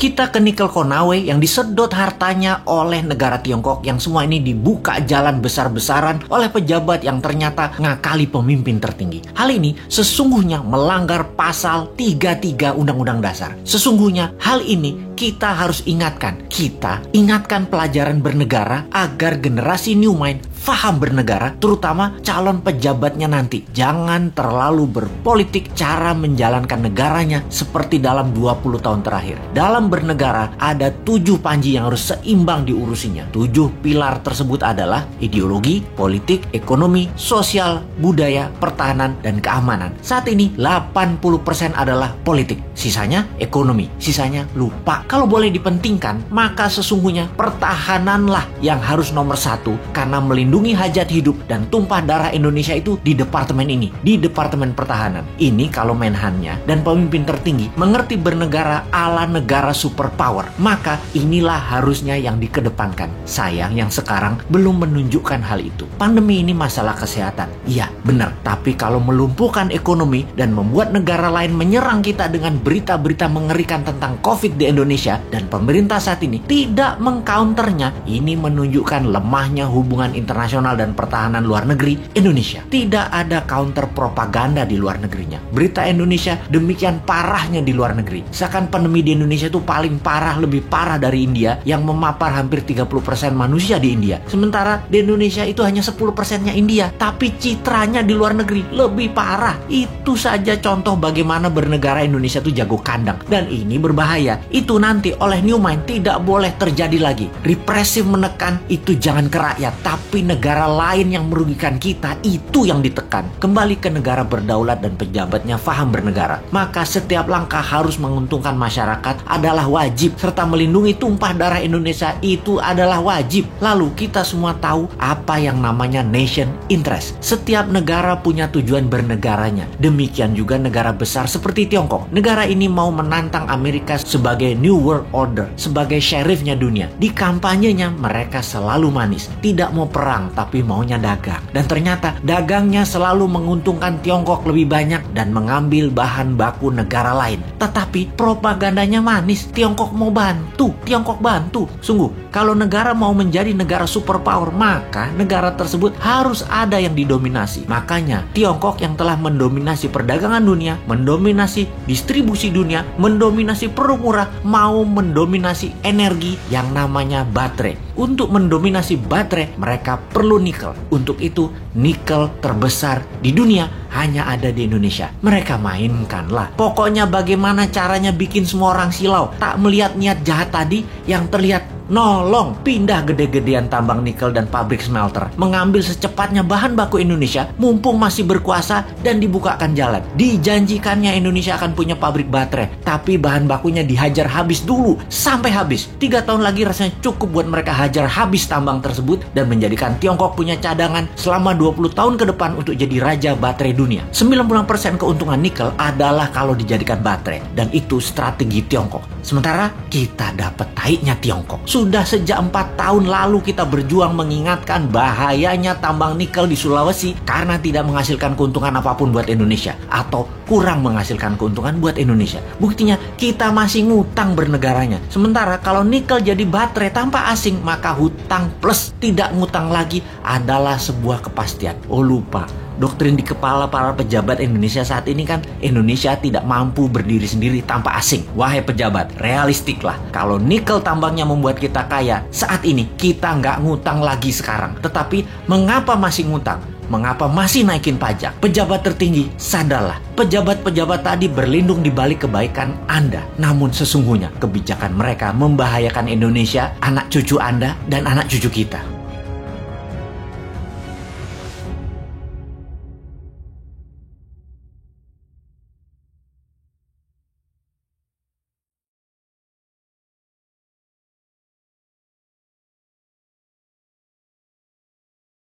Kita ke nikel Konawe yang disedot hartanya oleh negara Tiongkok, yang semua ini dibuka jalan besar-besaran oleh pejabat yang ternyata ngakali pemimpin tertinggi. Hal ini sesungguhnya melanggar pasal 33 Undang-Undang Dasar. Sesungguhnya hal ini kita harus ingatkan. Kita ingatkan pelajaran bernegara agar generasi New Mind faham bernegara, terutama calon pejabatnya nanti. Jangan terlalu berpolitik cara menjalankan negaranya seperti dalam 20 tahun terakhir. Dalam bernegara ada 7 panji yang harus seimbang diurusinya. 7 pilar tersebut adalah ideologi, politik, ekonomi, sosial, budaya, pertahanan, dan keamanan. Saat ini 80% adalah politik, sisanya ekonomi, sisanya lupa. Kalau boleh dipentingkan, maka sesungguhnya pertahananlah yang harus nomor 1, karena melindungi hajat hidup dan tumpah darah Indonesia itu di departemen ini, di Departemen Pertahanan. Ini kalau Menhannya dan pemimpin tertinggi mengerti bernegara ala negara superpower, maka inilah harusnya yang dikedepankan. Sayang yang sekarang belum menunjukkan hal itu. Pandemi ini masalah kesehatan, iya benar, tapi kalau melumpuhkan ekonomi dan membuat negara lain menyerang kita dengan berita-berita mengerikan tentang COVID di Indonesia, dan pemerintah saat ini tidak mengcounternya, ini menunjukkan lemahnya hubungan internasional dan pertahanan luar negeri Indonesia. Tidak ada counter propaganda di luar negerinya. Berita Indonesia demikian parahnya di luar negeri. Seakan pandemi di Indonesia itu paling parah, lebih parah dari India yang memapar hampir 30% manusia di India. Sementara di Indonesia itu hanya 10%-nya India, tapi citranya di luar negeri lebih parah. Itu saja contoh bagaimana bernegara Indonesia itu jago kandang, dan ini berbahaya. Itu nanti oleh New Mind tidak boleh terjadi lagi. Represif menekan itu jangan ke rakyat, tapi negara lain yang merugikan kita itu yang ditekan. Kembali ke negara berdaulat dan pejabatnya faham bernegara, maka setiap langkah harus menguntungkan masyarakat adalah wajib, serta melindungi tumpah darah Indonesia itu adalah wajib. Lalu kita semua tahu apa yang namanya nation interest. Setiap negara punya tujuan bernegaranya. Demikian juga negara besar seperti Tiongkok. Negara ini mau menantang Amerika sebagai New World Order, sebagai sheriffnya dunia. Di kampanyenya mereka selalu manis, tidak mau perang tapi maunya dagang. Dan ternyata dagangnya selalu menguntungkan Tiongkok lebih banyak dan mengambil bahan baku negara lain. Tetapi propagandanya manis, Tiongkok mau bantu, Tiongkok bantu. Sungguh, kalau negara mau menjadi negara superpower, maka negara tersebut harus ada yang didominasi. Makanya Tiongkok yang telah mendominasi perdagangan dunia, mendominasi distribusi dunia, mendominasi produk murah, mau mendominasi energi yang namanya baterai. Untuk mendominasi baterai, mereka perlu nikel. Untuk itu, nikel terbesar di dunia hanya ada di Indonesia. Mereka mainkanlah. Pokoknya bagaimana caranya bikin semua orang silau, tak melihat niat jahat tadi yang terlihat nolong, pindah gede-gedean tambang nikel dan pabrik smelter, mengambil secepatnya bahan baku Indonesia mumpung masih berkuasa dan dibukakan jalan. Dijanjikannya Indonesia akan punya pabrik baterai, tapi bahan bakunya dihajar habis dulu sampai habis. 3 tahun lagi rasanya cukup buat mereka hajar habis tambang tersebut dan menjadikan Tiongkok punya cadangan selama 20 tahun ke depan untuk jadi raja baterai dunia. 90% keuntungan nikel adalah kalau dijadikan baterai, dan itu strategi Tiongkok. Sementara kita dapat taiknya Tiongkok. Sudah sejak 4 tahun lalu kita berjuang mengingatkan bahayanya tambang nikel di Sulawesi karena tidak menghasilkan keuntungan apapun buat Indonesia atau kurang menghasilkan keuntungan buat Indonesia. Buktinya kita masih ngutang bernegaranya. Sementara kalau nikel jadi baterai tanpa asing, maka hutang plus tidak ngutang lagi adalah sebuah kepastian. Oh lupa, doktrin di kepala para pejabat Indonesia saat ini kan Indonesia tidak mampu berdiri sendiri tanpa asing. Wahai pejabat, realistiklah. Kalau nikel tambangnya membuat kita kaya, saat ini kita nggak ngutang lagi sekarang. Tetapi mengapa masih ngutang? Mengapa masih naikin pajak? Pejabat tertinggi, sadarlah. Pejabat-pejabat tadi berlindung di balik kebaikan Anda. Namun sesungguhnya kebijakan mereka membahayakan Indonesia, anak cucu Anda, dan anak cucu kita.